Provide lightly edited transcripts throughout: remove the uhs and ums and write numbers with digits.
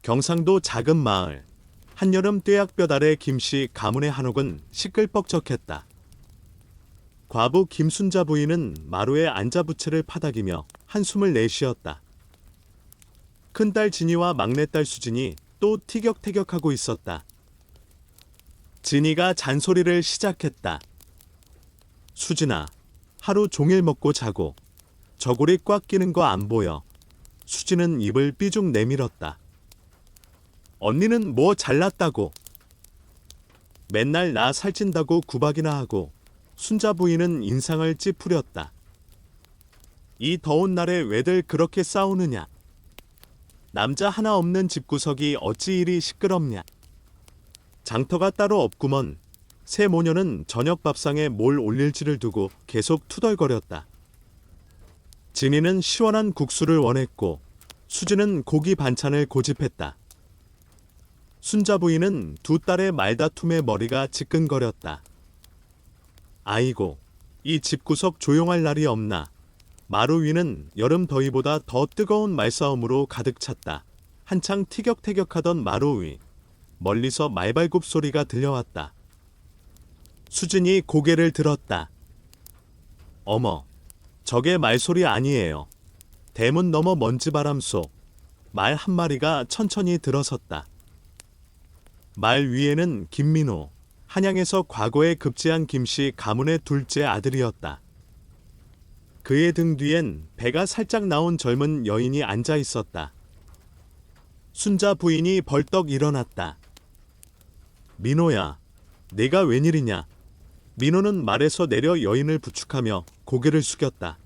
경상도 작은 마을. 한여름 뙤약볕 아래 김씨 가문의 한옥은 시끌벅적했다. 과부 김순자 부인은 마루에 앉아 부채를 파닥이며 한숨을 내쉬었다. 큰딸 진이와 막내딸 수진이 또 티격태격하고 있었다. 진이가 잔소리를 시작했다. 수진아, 하루 종일 먹고 자고 저고리 꽉 끼는 거 안 보여. 수진은 입을 삐죽 내밀었다. 언니는 뭐 잘났다고. 맨날 나 살찐다고 구박이나 하고. 순자 부인은 인상을 찌푸렸다. 이 더운 날에 왜들 그렇게 싸우느냐. 남자 하나 없는 집구석이 어찌 이리 시끄럽냐. 장터가 따로 없구먼. 새 모녀는 저녁 밥상에 뭘 올릴지를 두고 계속 투덜거렸다. 진이는 시원한 국수를 원했고 수진은 고기 반찬을 고집했다. 순자 부인은 두 딸의 말다툼에 머리가 지끈거렸다. 아이고, 이 집구석 조용할 날이 없나. 마루 위는 여름 더위보다 더 뜨거운 말싸움으로 가득 찼다. 한창 티격태격하던 마루 위. 멀리서 말발굽 소리가 들려왔다. 수진이 고개를 들었다. 어머, 저게 말소리 아니에요. 대문 너머 먼지바람 속 말 한 마리가 천천히 들어섰다. 말 위에는 김민호, 한양에서 과거에 급제한 김씨 가문의 둘째 아들이었다. 그의 등 뒤엔 배가 살짝 나온 젊은 여인이 앉아 있었다. 순자 부인이 벌떡 일어났다. 민호야, 내가 웬일이냐. 민호는 말에서 내려 여인을 부축하며 고개를 숙였다.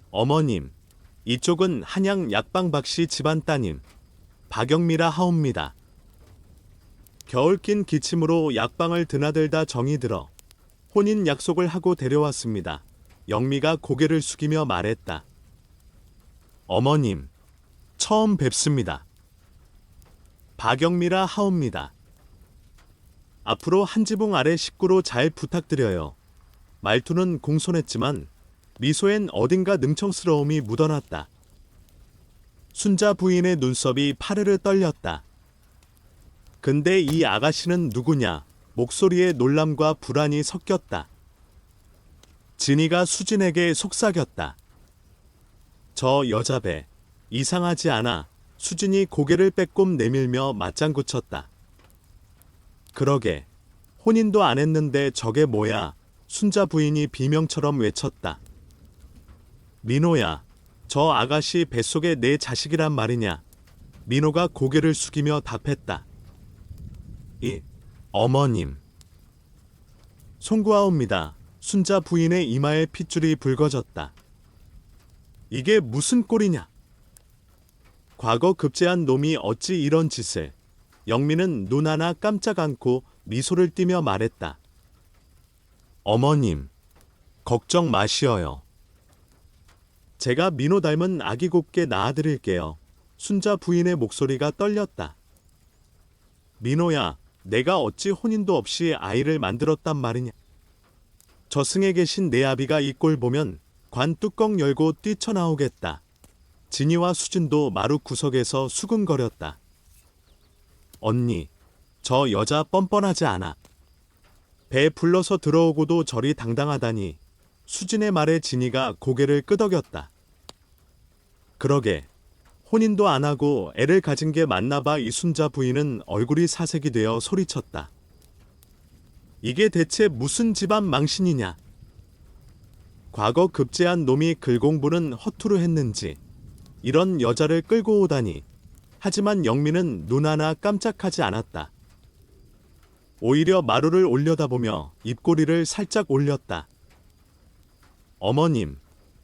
어머님, 이쪽은 한양 약방 박씨 집안 따님 박영미라 하옵니다. 겨울 낀 기침으로 약방을 드나들다 정이 들어 혼인 약속을 하고 데려왔습니다. 영미가 고개를 숙이며 말했다. 어머님, 처음 뵙습니다. 박영미라 하옵니다. 앞으로 한 지붕 아래 식구로 잘 부탁드려요. 말투는 공손했지만 미소엔 어딘가 능청스러움이 묻어났다. 순자 부인의 눈썹이 파르르 떨렸다. 근데 이 아가씨는 누구냐? 목소리에 놀람과 불안이 섞였다. 진이가 수진에게 속삭였다. 저 여자배, 이상하지 않아. 수진이 고개를 빼꼼 내밀며 맞장구 쳤다. 그러게, 혼인도 안 했는데 저게 뭐야? 순자 부인이 비명처럼 외쳤다. 민호야, 저 아가씨 뱃속에 내 자식이란 말이냐? 민호가 고개를 숙이며 답했다. 어머님. 송구하옵니다. 순자 부인의 이마에 핏줄이 붉어졌다. 이게 무슨 꼴이냐? 과거 급제한 놈이 어찌 이런 짓을. 영미는 눈 하나 깜짝 않고 미소를 띠며 말했다. 어머님, 걱정 마시어요. 제가 민호 닮은 아기 곱게 낳아드릴게요. 순자 부인의 목소리가 떨렸다. 민호야, 내가 어찌 혼인도 없이 아이를 만들었단 말이냐. 저승에 계신 내 아비가 이 꼴 보면 관 뚜껑 열고 뛰쳐나오겠다. 진이와 수진도 마루 구석에서 수근거렸다. 언니, 저 여자 뻔뻔하지 않아. 배 불러서 들어오고도 저리 당당하다니. 수진의 말에 진이가 고개를 끄덕였다. 그러게, 혼인도 안 하고 애를 가진 게 맞나 봐. 이순자 부인은 얼굴이 사색이 되어 소리쳤다. 이게 대체 무슨 집안 망신이냐. 과거 급제한 놈이 글공부는 허투루 했는지 이런 여자를 끌고 오다니. 하지만 영미는 눈 하나 깜짝하지 않았다. 오히려 마루를 올려다보며 입꼬리를 살짝 올렸다. 어머님,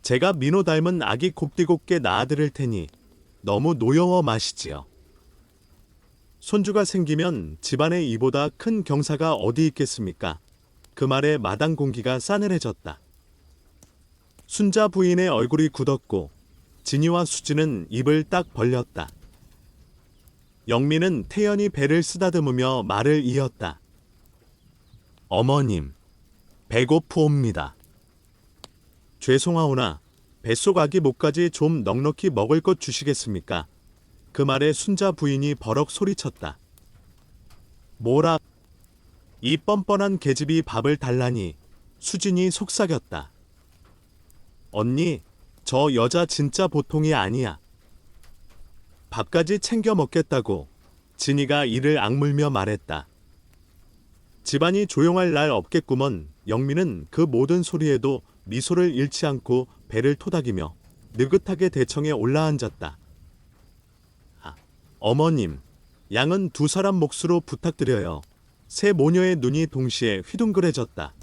제가 민호 닮은 아기 곱디곱게 낳아드릴 테니 너무 노여워 마시지요. 손주가 생기면 집안에 이보다 큰 경사가 어디 있겠습니까? 그 말에 마당 공기가 싸늘해졌다. 순자 부인의 얼굴이 굳었고 진이와 수진은 입을 딱 벌렸다. 영미는 태연히 배를 쓰다듬으며 말을 이었다. 어머님, 배고프옵니다. 죄송하오나 뱃속 아기 목까지 좀 넉넉히 먹을 것 주시겠습니까? 그 말에 순자 부인이 버럭 소리쳤다. 뭐라? 이 뻔뻔한 계집이 밥을 달라니. 수진이 속삭였다. 언니, 저 여자 진짜 보통이 아니야. 밥까지 챙겨 먹겠다고 진이가 이를 악물며 말했다. 집안이 조용할 날 없겠구먼. 영미는 그 모든 소리에도 미소를 잃지 않고 배를 토닥이며 느긋하게 대청에 올라앉았다. 어머님, 양은 두 사람 몫으로 부탁드려요. 세 모녀의 눈이 동시에 휘둥그레졌다.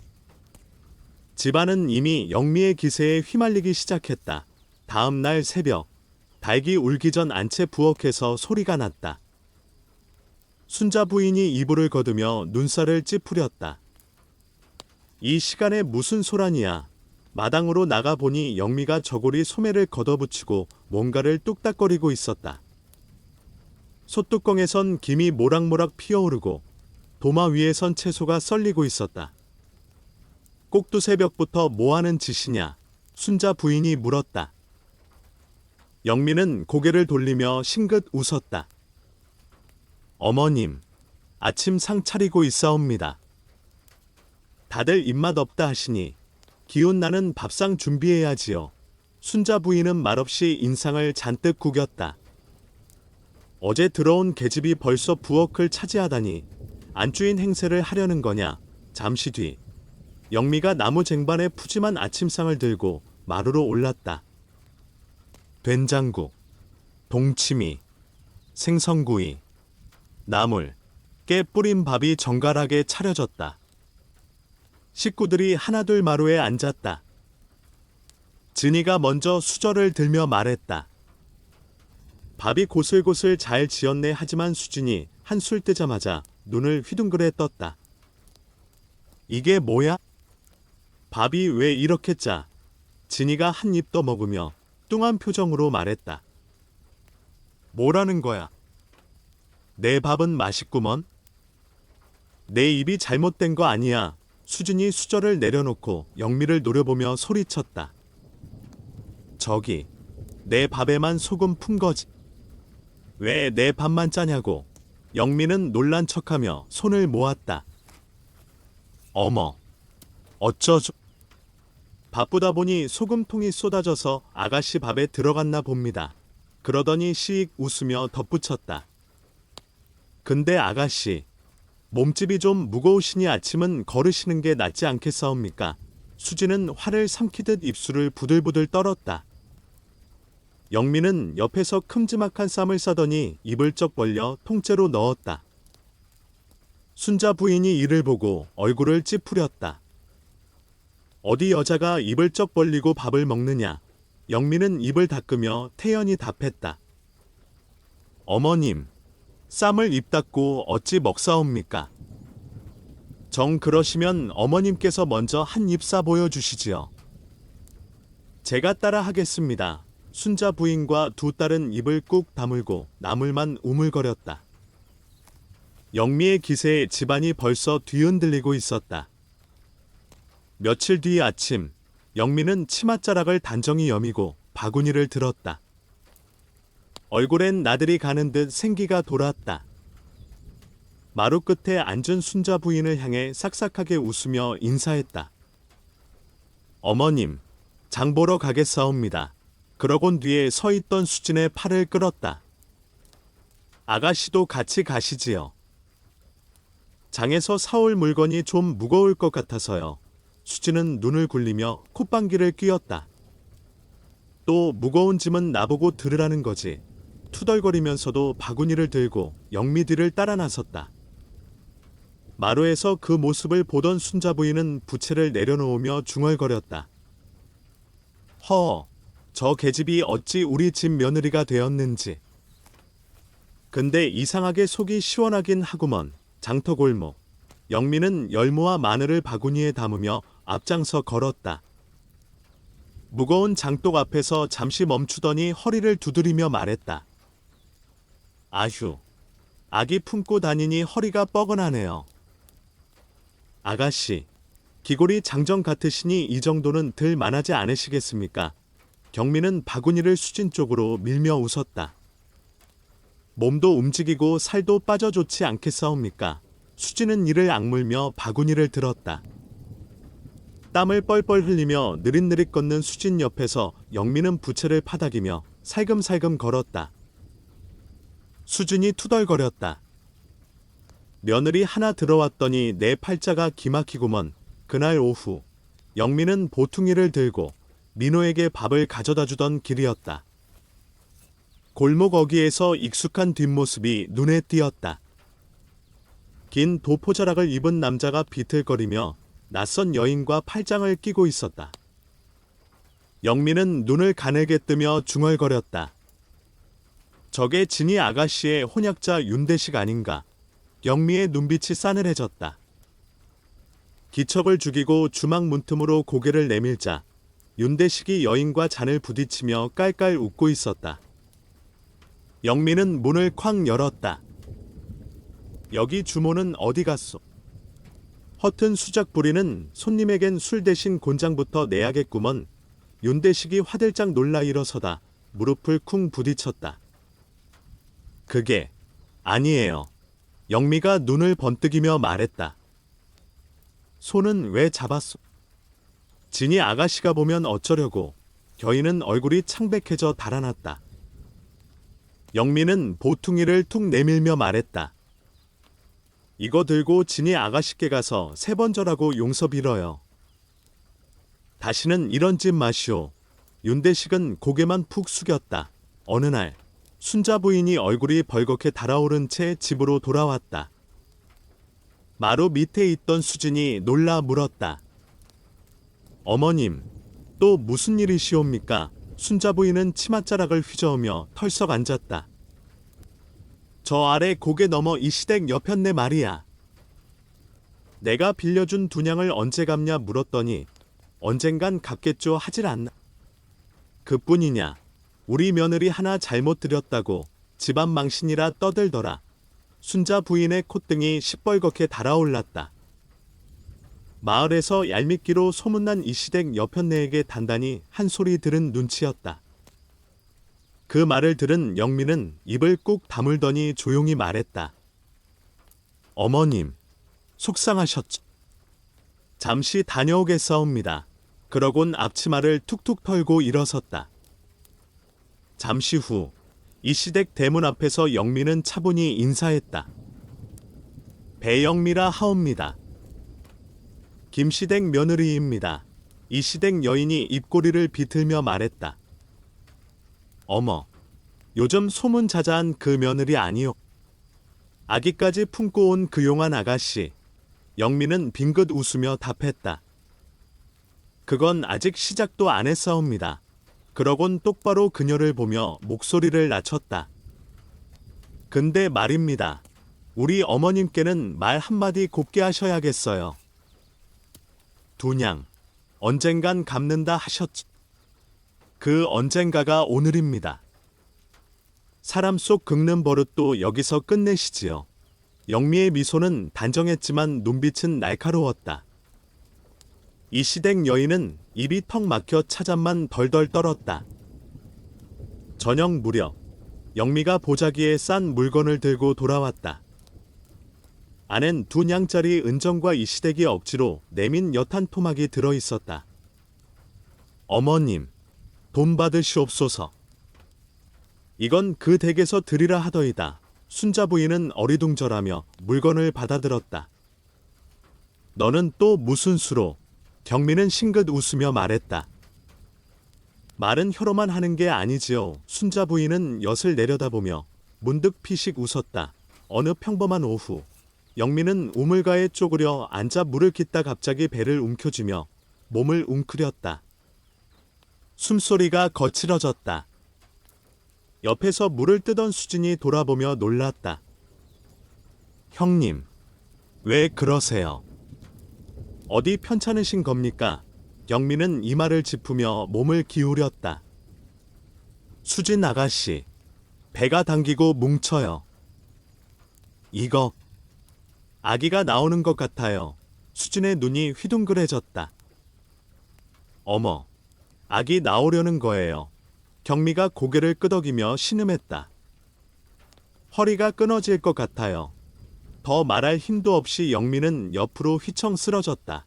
집안은 이미 영미의 기세에 휘말리기 시작했다. 다음 날 새벽, 닭이 울기 전 안채 부엌에서 소리가 났다. 순자 부인이 이불을 걷으며 눈살을 찌푸렸다. 이 시간에 무슨 소란이야. 마당으로 나가보니 영미가 저고리 소매를 걷어붙이고 뭔가를 뚝딱거리고 있었다. 솥뚜껑에선 김이 모락모락 피어오르고 도마 위에선 채소가 썰리고 있었다. 꼭두새벽부터 뭐하는 짓이냐? 순자 부인이 물었다. 영미는 고개를 돌리며 싱긋 웃었다. 어머님, 아침 상 차리고 있사옵니다. 다들 입맛 없다 하시니 기운 나는 밥상 준비해야지요. 순자 부인은 말없이 인상을 잔뜩 구겼다. 어제 들어온 계집이 벌써 부엌을 차지하다니 안주인 행세를 하려는 거냐? 잠시 뒤 영미가 나무 쟁반에 푸짐한 아침상을 들고 마루로 올랐다. 된장국, 동치미, 생선구이, 나물, 깨 뿌린 밥이 정갈하게 차려졌다. 식구들이 하나둘 마루에 앉았다. 진이가 먼저 수저를 들며 말했다. 밥이 고슬고슬 잘 지었네. 하지만 수진이 한술 뜨자마자 눈을 휘둥그레 떴다. 이게 뭐야? 밥이 왜 이렇게 짜? 진이가 한 입 더 먹으며 뚱한 표정으로 말했다. 뭐라는 거야? 내 밥은 맛있구먼. 내 입이 잘못된 거 아니야. 수진이 수저를 내려놓고 영미를 노려보며 소리쳤다. 저기, 내 밥에만 소금 푼 거지. 왜 내 밥만 짜냐고. 영미는 놀란 척하며 손을 모았다. 어머, 어쩌죠? 바쁘다 보니 소금통이 쏟아져서 아가씨 밥에 들어갔나 봅니다. 그러더니 씩 웃으며 덧붙였다. 근데 아가씨, 몸집이 좀 무거우시니 아침은 걸으시는 게 낫지 않겠사옵니까? 수지는 화를 삼키듯 입술을 부들부들 떨었다. 영미는 옆에서 큼지막한 쌈을 싸더니 입을 쩍 벌려 통째로 넣었다. 순자 부인이 이를 보고 얼굴을 찌푸렸다. 어디 여자가 입을 쩍 벌리고 밥을 먹느냐? 영미는 입을 닦으며 태연히 답했다. 어머님, 쌈을 입 닫고 어찌 먹사옵니까? 정 그러시면 어머님께서 먼저 한 입 싸 보여주시지요. 제가 따라 하겠습니다. 순자 부인과 두 딸은 입을 꾹 다물고 나물만 우물거렸다. 영미의 기세에 집안이 벌써 뒤흔들리고 있었다. 며칠 뒤 아침, 영미는 치맛자락을 단정히 여미고 바구니를 들었다. 얼굴엔 나들이 가는 듯 생기가 돌았다. 마루 끝에 앉은 순자 부인을 향해 싹싹하게 웃으며 인사했다. 어머님, 장 보러 가겠사옵니다. 그러곤 뒤에 서 있던 수진의 팔을 끌었다. 아가씨도 같이 가시지요. 장에서 사올 물건이 좀 무거울 것 같아서요. 수진은 눈을 굴리며 콧방귀를 뀌었다. 또 무거운 짐은 나보고 들으라는 거지. 투덜거리면서도 바구니를 들고 영미 뒤를 따라 나섰다. 마루에서 그 모습을 보던 순자 부인은 부채를 내려놓으며 중얼거렸다. 저 계집이 어찌 우리 집 며느리가 되었는지. 근데 이상하게 속이 시원하긴 하구먼. 장터골목. 영미는 열무와 마늘을 바구니에 담으며 앞장서 걸었다. 무거운 장독 앞에서 잠시 멈추더니 허리를 두드리며 말했다. 아휴, 아기 품고 다니니 허리가 뻐근하네요. 아가씨, 기골이 장정 같으시니 이 정도는 들 만하지 않으시겠습니까? 경미는 바구니를 수진 쪽으로 밀며 웃었다. 몸도 움직이고 살도 빠져 좋지 않겠사옵니까? 수지는 이를 악물며 바구니를 들었다. 땀을 뻘뻘 흘리며 느릿느릿 걷는 수진 옆에서 영미는 부채를 파닥이며 살금살금 걸었다. 수진이 투덜거렸다. 며느리 하나 들어왔더니 내 팔자가 기막히구먼. 그날 오후 영미는 보퉁이를 들고 민호에게 밥을 가져다 주던 길이었다. 골목 어귀에서 익숙한 뒷모습이 눈에 띄었다. 긴 도포자락을 입은 남자가 비틀거리며 낯선 여인과 팔짱을 끼고 있었다. 영미는 눈을 가늘게 뜨며 중얼거렸다. 저게 진이 아가씨의 혼약자 윤대식 아닌가. 영미의 눈빛이 싸늘해졌다. 기척을 죽이고 주막 문틈으로 고개를 내밀자 윤대식이 여인과 잔을 부딪히며 깔깔 웃고 있었다. 영미는 문을 쾅 열었다. 여기 주모는 어디 갔소? 허튼 수작 부리는 손님에겐 술 대신 곤장부터 내야겠구먼. 윤대식이 화들짝 놀라 일어서다 무릎을 쿵 부딪혔다. 그게 아니에요. 영미가 눈을 번뜩이며 말했다. 손은 왜 잡았소? 진이 아가씨가 보면 어쩌려고. 여인은 얼굴이 창백해져 달아났다. 영미는 보퉁이를 툭 내밀며 말했다. 이거 들고 진이 아가씨께 가서 3번 절하고 용서 빌어요. 다시는 이런 짓 마시오. 윤대식은 고개만 푹 숙였다. 어느 날 순자 부인이 얼굴이 벌겋게 달아오른 채 집으로 돌아왔다. 마루 밑에 있던 수진이 놀라 물었다. 어머님, 또 무슨 일이시옵니까? 순자 부인은 치맛자락을 휘저으며 털썩 앉았다. 저 아래 고개 넘어 이 시댁 여편네 말이야. 내가 빌려준 두냥을 언제 갚냐 물었더니 언젠간 갚겠죠 하질 않나. 그뿐이냐. 우리 며느리 하나 잘못 들였다고 집안 망신이라 떠들더라. 순자 부인의 콧등이 시뻘겋게 달아올랐다. 마을에서 얄밉기로 소문난 이 시댁 여편네에게 단단히 한 소리 들은 눈치였다. 그 말을 들은 영미는 입을 꾹 다물더니 조용히 말했다. 어머님, 속상하셨죠? 잠시 다녀오겠사옵니다. 그러곤 앞치마를 툭툭 털고 일어섰다. 잠시 후 이 시댁 대문 앞에서 영미는 차분히 인사했다. 배영미라 하옵니다. 김시댁 며느리입니다. 이 시댁 여인이 입꼬리를 비틀며 말했다. 어머, 요즘 소문자자한 그 며느리 아니요. 아기까지 품고 온 그 용한 아가씨. 영미는 빙긋 웃으며 답했다. 그건 아직 시작도 안 했사옵니다. 그러곤 똑바로 그녀를 보며 목소리를 낮췄다. 근데 말입니다. 우리 어머님께는 말 한마디 곱게 하셔야겠어요. 두냥, 언젠간 갚는다 하셨지. 그 언젠가가 오늘입니다. 사람 속 긁는 버릇도 여기서 끝내시지요. 영미의 미소는 단정했지만 눈빛은 날카로웠다. 이 시댁 여인은 입이 턱 막혀 차잔만 덜덜 떨었다. 저녁 무렵 영미가 보자기에 싼 물건을 들고 돌아왔다. 안엔 2냥짜리 은정과 이 시댁이 억지로 내민 여탄 토막이 들어있었다. 어머님, 돈 받으시옵소서. 이건 그 댁에서 드리라 하더이다. 순자 부인은 어리둥절하며 물건을 받아들었다. 너는 또 무슨 수로? 경미는 싱긋 웃으며 말했다. 말은 혀로만 하는 게 아니지요. 순자 부인은 엿을 내려다보며 문득 피식 웃었다. 어느 평범한 오후 영미는 우물가에 쪼그려 앉아 물을 깃다 갑자기 배를 움켜쥐며 몸을 웅크렸다. 숨소리가 거칠어졌다. 옆에서 물을 뜨던 수진이 돌아보며 놀랐다. 형님, 왜 그러세요? 어디 편찮으신 겁니까? 영미는 이마를 짚으며 몸을 기울였다. 수진 아가씨, 배가 당기고 뭉쳐요. 이거, 아기가 나오는 것 같아요. 수진의 눈이 휘둥그레졌다. 어머, 아기 나오려는 거예요. 경미가 고개를 끄덕이며 신음했다. 허리가 끊어질 것 같아요. 더 말할 힘도 없이 영미는 옆으로 휘청 쓰러졌다.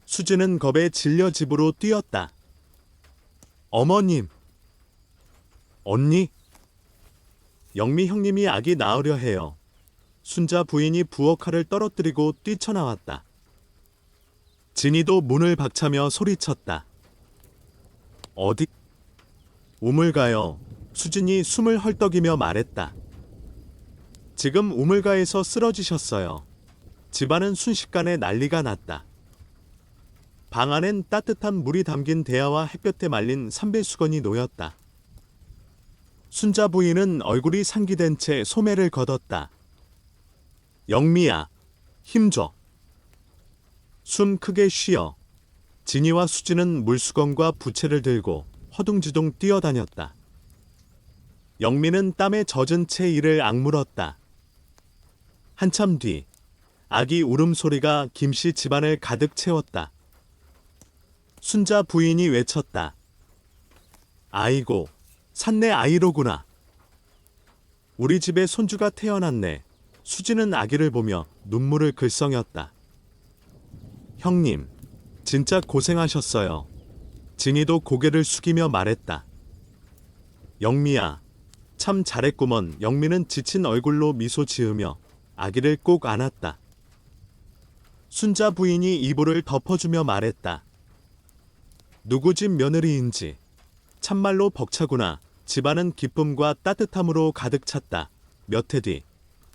수지는 겁에 질려 집으로 뛰었다. 어머님! 언니? 영미 형님이 아기 낳으려 해요. 순자 부인이 부엌칼을 떨어뜨리고 뛰쳐나왔다. 진이도 문을 박차며 소리쳤다. 어디? 우물가요. 수진이 숨을 헐떡이며 말했다. 지금 우물가에서 쓰러지셨어요. 집안은 순식간에 난리가 났다. 방 안엔 따뜻한 물이 담긴 대야와 햇볕에 말린 삼배수건이 놓였다. 순자 부인은 얼굴이 상기된 채 소매를 걷었다. 영미야, 힘줘. 숨 크게 쉬어. 진이와 수지는 물수건과 부채를 들고 허둥지둥 뛰어다녔다. 영미는 땀에 젖은 채 이를 악물었다. 한참 뒤 아기 울음소리가 김씨 집안을 가득 채웠다. 순자 부인이 외쳤다. 아이고, 산내 아이로구나. 우리 집에 손주가 태어났네. 수지는 아기를 보며 눈물을 글썽였다. 형님, 진짜 고생하셨어요. 진이도 고개를 숙이며 말했다. 영미야, 참 잘했구먼. 영미는 지친 얼굴로 미소 지으며 아기를 꼭 안았다. 순자 부인이 이불을 덮어주며 말했다. 누구 집 며느리인지 참말로 벅차구나. 집안은 기쁨과 따뜻함으로 가득 찼다. 몇 해 뒤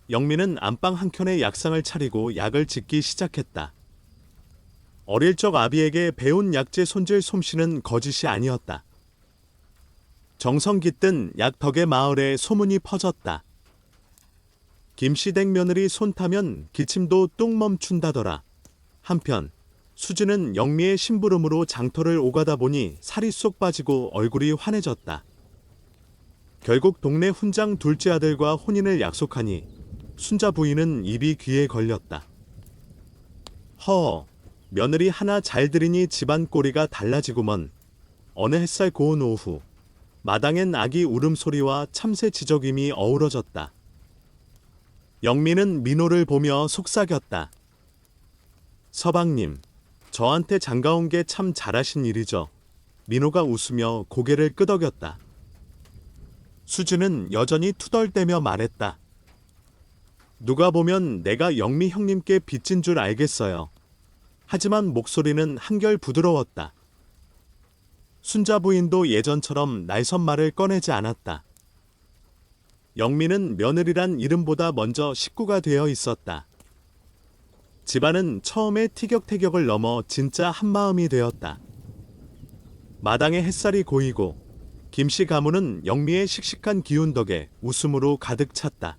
영미는 안방 한켠에 약상을 차리고 약을 짓기 시작했다. 어릴 적 아비에게 배운 약재 손질 솜씨는 거짓이 아니었다. 정성 깃든 약 덕에 마을에 소문이 퍼졌다. 김씨댁 며느리 손 타면 기침도 뚝 멈춘다더라. 한편 수지는 영미의 심부름으로 장터를 오가다 보니 살이 쏙 빠지고 얼굴이 환해졌다. 결국 동네 훈장 둘째 아들과 혼인을 약속하니 순자 부인은 입이 귀에 걸렸다. 허, 며느리 하나 잘 들이니 집안 꼴이가 달라지구먼. 어느 햇살 고운 오후 마당엔 아기 울음소리와 참새 지저귀이 어우러졌다. 영미는 민호를 보며 속삭였다. 서방님, 저한테 장가온 게 참 잘하신 일이죠. 민호가 웃으며 고개를 끄덕였다. 수지는 여전히 투덜대며 말했다. 누가 보면 내가 영미 형님께 빚진 줄 알겠어요. 하지만 목소리는 한결 부드러웠다. 순자 부인도 예전처럼 날선말을 꺼내지 않았다. 영미는 며느리란 이름보다 먼저 식구가 되어 있었다. 집안은 처음에 티격태격을 넘어 진짜 한마음이 되었다. 마당에 햇살이 고이고 김씨 가문은 영미의 씩씩한 기운 덕에 웃음으로 가득 찼다.